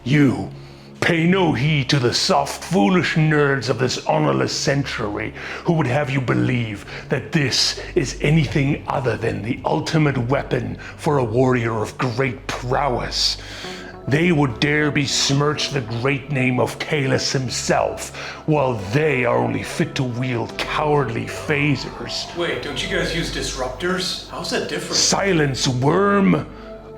You pay no heed to the soft, foolish nerds of this honorless century who would have you believe that this is anything other than the ultimate weapon for a warrior of great prowess. They would dare besmirch the great name of Kahless himself, while they are only fit to wield cowardly phasers. Wait, don't you guys use disruptors? How's that different? Silence, worm!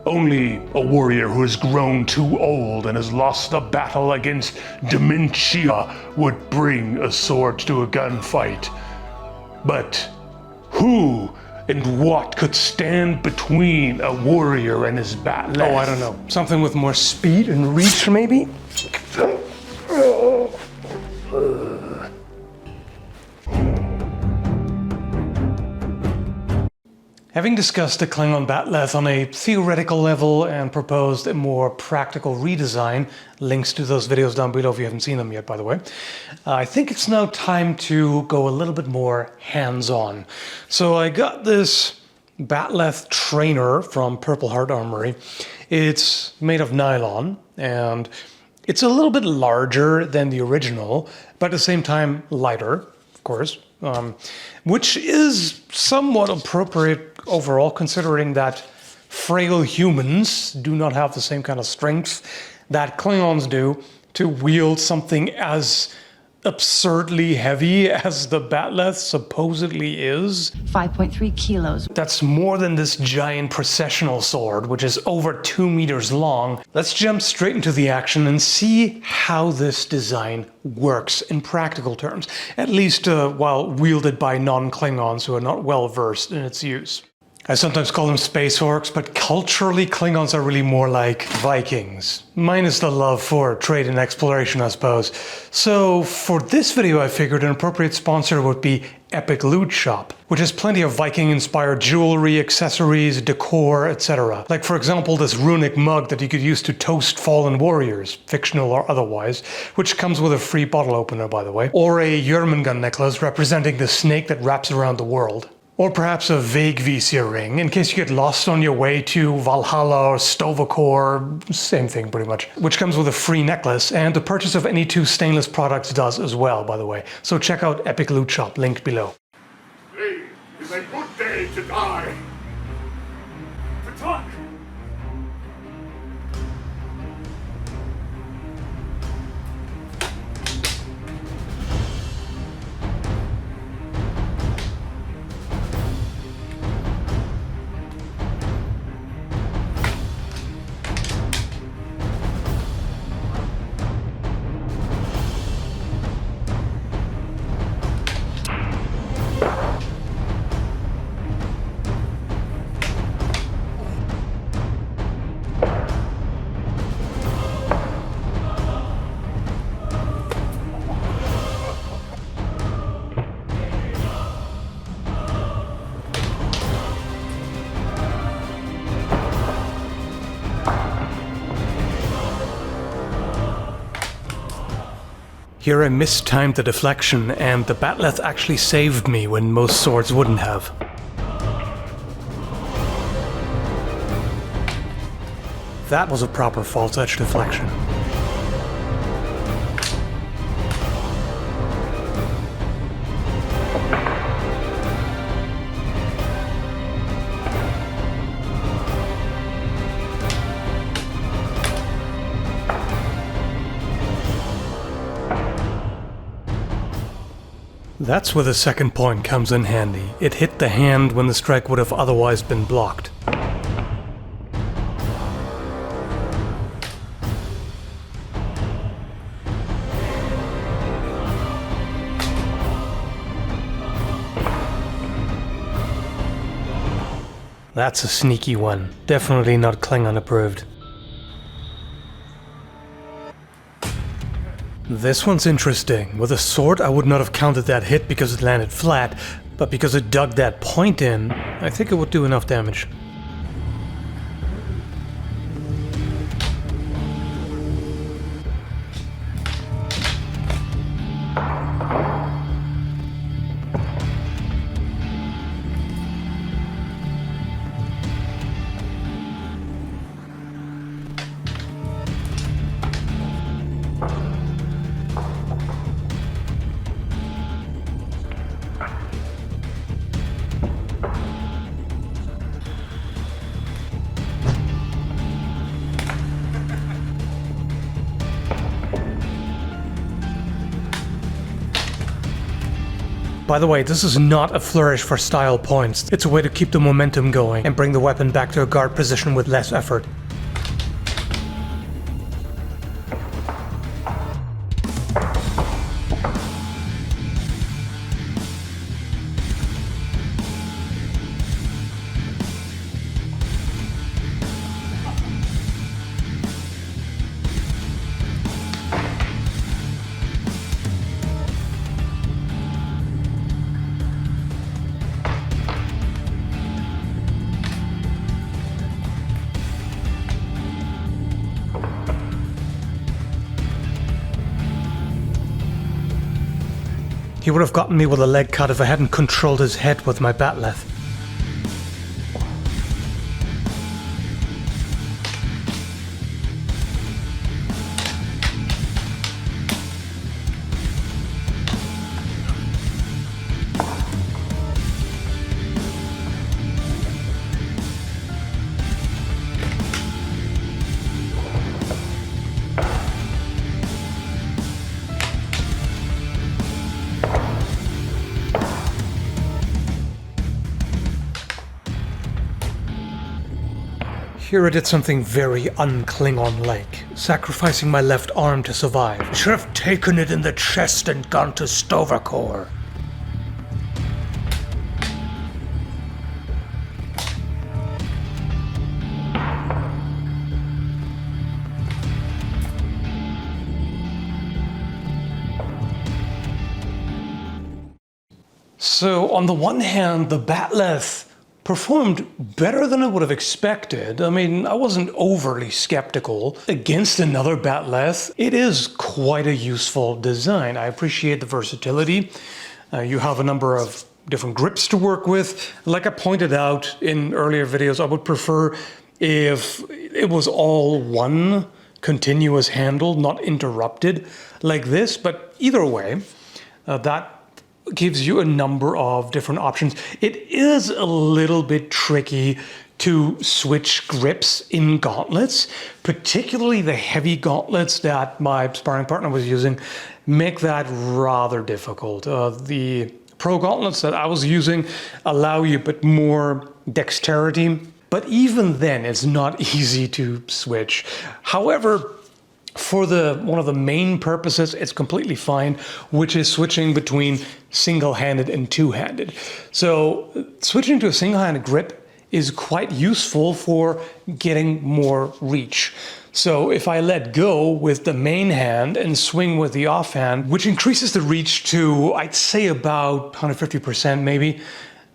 Only a warrior who has grown too old and has lost a battle against dementia would bring a sword to a gunfight. But who and what could stand between a warrior and his batleths? Oh, I don't know. Something with more speed and reach, maybe? Having discussed the Klingon batleth on a theoretical level and proposed a more practical redesign, links to those videos down below if you haven't seen them yet, by the way, I think it's now time to go a little bit more hands-on. So I got this batleth trainer from Purpleheart Armoury. It's made of nylon, and it's a little bit larger than the original, but at the same time lighter, of course, which is somewhat appropriate overall, considering that frail humans do not have the same kind of strength that Klingons do to wield something as absurdly heavy as the batleth supposedly is. 5.3 kilos. That's more than this giant processional sword, which is over 2 meters long. Let's jump straight into the action and see how this design works in practical terms, at least while wielded by non-Klingons who are not well versed in its use. I sometimes call them space orcs, but culturally Klingons are really more like Vikings, minus the love for trade and exploration, I suppose. So for this video I figured an appropriate sponsor would be Epic Loot Shop, which has plenty of Viking-inspired jewelry, accessories, decor, etc. Like for example this runic mug that you could use to toast fallen warriors, fictional or otherwise, which comes with a free bottle opener, by the way, or a Jörmungand necklace representing the snake that wraps around the world. Or perhaps a vague Visir ring, in case you get lost on your way to Valhalla or Stovacor, same thing pretty much, which comes with a free necklace, and the purchase of any 2 stainless products does as well, by the way. So check out Epic Loot Shop, linked below. Today is a good day to die. petaQ! Here I mistimed the deflection, and the batleth actually saved me when most swords wouldn't have. That was a proper false edge deflection. That's where the second point comes in handy. It hit the hand when the strike would have otherwise been blocked. That's a sneaky one. Definitely not Klingon approved. This one's interesting. With a sword, I would not have counted that hit because it landed flat, but because it dug that point in, I think it would do enough damage. By the way, this is not a flourish for style points. It's a way to keep the momentum going and bring the weapon back to a guard position with less effort. He would have gotten me with a leg cut if I hadn't controlled his head with my batleth. Here I did something very un-Klingon-like, sacrificing my left arm to survive. I should have taken it in the chest and gone to Stovercore. So, on the one hand, the batleth performed better than I would have expected. I mean, I wasn't overly skeptical. Against another batleth, it is quite a useful design. I appreciate the versatility. You have a number of different grips to work with. Like I pointed out in earlier videos, I would prefer if it was all one continuous handle, not interrupted like this, but either way, that gives you a number of different options. It is a little bit tricky to switch grips in gauntlets, particularly the heavy gauntlets that my sparring partner was using make that rather difficult. The pro gauntlets that I was using allow you a bit more dexterity, but even then it's not easy to switch. However, for one of the main purposes, it's completely fine, which is switching between single-handed and two-handed. So switching to a single-handed grip is quite useful for getting more reach. So if I let go with the main hand and swing with the offhand, which increases the reach to, I'd say, about 150% maybe,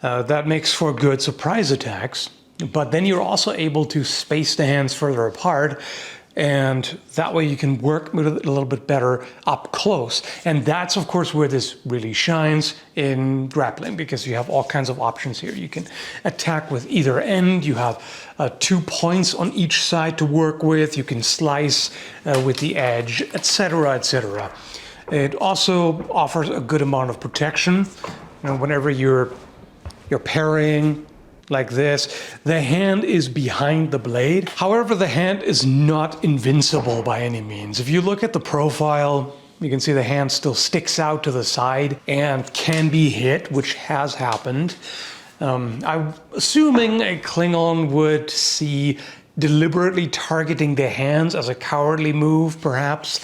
that makes for good surprise attacks. But then you're also able to space the hands further apart, and that way you can work with it a little bit better up close. And that's, of course, where this really shines in grappling, because you have all kinds of options here. You can attack with either end. You have 2 points on each side to work with. You can slice with the edge, etc., etc. It also offers a good amount of protection. You know, whenever you're parrying like this, the hand is behind the blade. However, the hand is not invincible by any means. If you look at the profile, you can see the hand still sticks out to the side and can be hit, which has happened. I'm assuming a Klingon would see deliberately targeting the hands as a cowardly move, perhaps.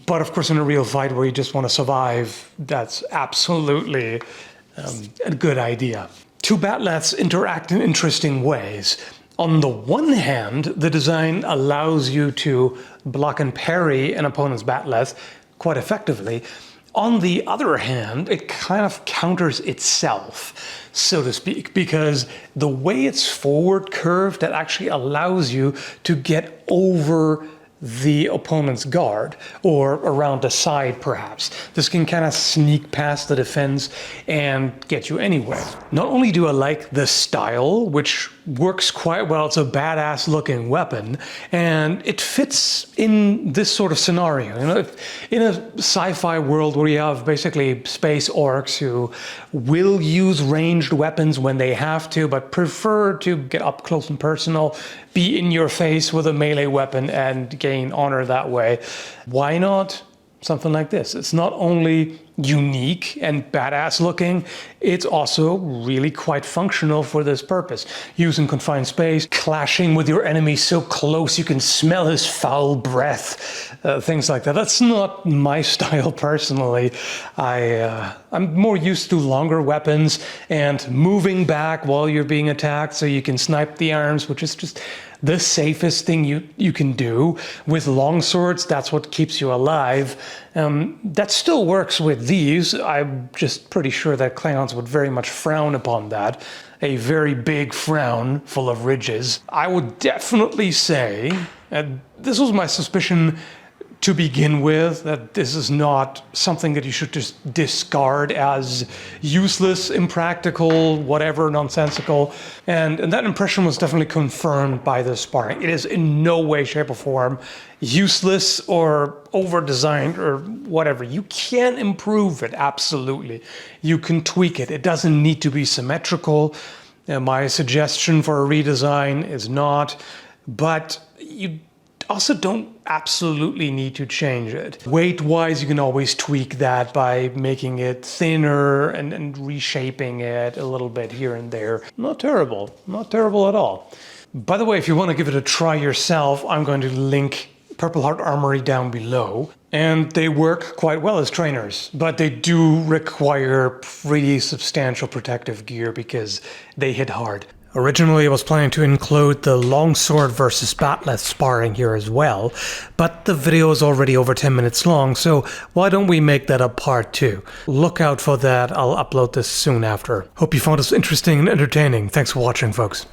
But of course, in a real fight where you just want to survive, that's absolutely a good idea. Two batleths interact in interesting ways. On the one hand, the design allows you to block and parry an opponent's batleth quite effectively. On the other hand, it kind of counters itself, so to speak, because the way it's forward curved, that actually allows you to get over the opponent's guard, or around the side perhaps. This can kind of sneak past the defense and get you anywhere. Not only do I like the style, which works quite well, it's a badass looking weapon, and it fits in this sort of scenario. You know, in a sci-fi world where you have basically space orcs who will use ranged weapons when they have to, but prefer to get up close and personal, be in your face with a melee weapon and gain honor that way. Why not something like this. It's not only unique and badass looking, it's also really quite functional for this purpose. Using confined space, clashing with your enemy so close you can smell his foul breath, things like that. That's not my style personally. I'm more used to longer weapons and moving back while you're being attacked so you can snipe the arms, which is just the safest thing you can do. With longswords, that's what keeps you alive. That still works with these. I'm just pretty sure that Klingons would very much frown upon that. A very big frown full of ridges. I would definitely say, and this was my suspicion to begin with, that this is not something that you should just discard as useless, impractical, whatever, nonsensical. And that impression was definitely confirmed by the sparring. It is in no way, shape, or form useless or over-designed or whatever. You can improve it, absolutely. You can tweak it. It doesn't need to be symmetrical. My suggestion for a redesign is not, but you also don't absolutely need to change it. Weight-wise, you can always tweak that by making it thinner and reshaping it a little bit here and there. Not terrible. Not terrible at all. By the way, if you want to give it a try yourself, I'm going to link Purpleheart Armoury down below. And they work quite well as trainers, but they do require pretty substantial protective gear because they hit hard. Originally, I was planning to include the longsword versus batleths sparring here as well, but the video is already over 10 minutes long, so why don't we make that a part 2? Look out for that, I'll upload this soon after. Hope you found this interesting and entertaining. Thanks for watching, folks.